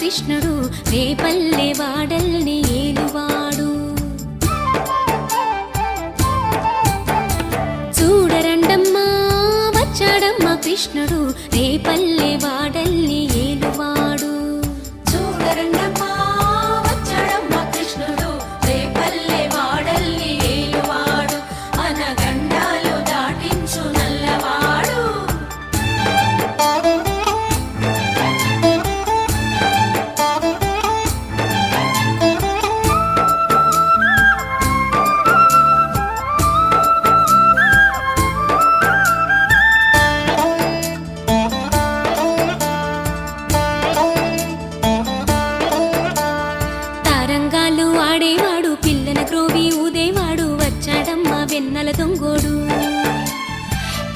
కృష్ణుడు రేపల్లె వాడల్ని ఏలువాడు. చూడరండమ్మా వచ్చాడమ్మా కృష్ణుడు రేపల్లె వాడల్ని ఏలువాడు. చూడరండమ్మా వచ్చాడమ్మా కృష్ణుడు రేపల్లె వాడల్ని ఏలువాడు. అనగండాలు దాటించు నల్లవాడు. తారంగాలు ఆడేవాడు పిల్లన క్రోవి ఊదేవాడు వచ్చాడమ్మా వెన్నెల దొంగోడు.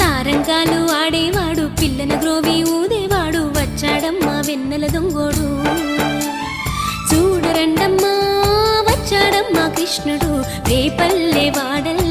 తారంగాలు ఆడేవాడు పిల్లన గ్రోవి ఊదేవాడు వచ్చాడమ్మా వెన్నెల దొంగోడు. చూడరండమ్మా వచ్చాడమ్మా కృష్ణుడు రేపల్లె వాడల్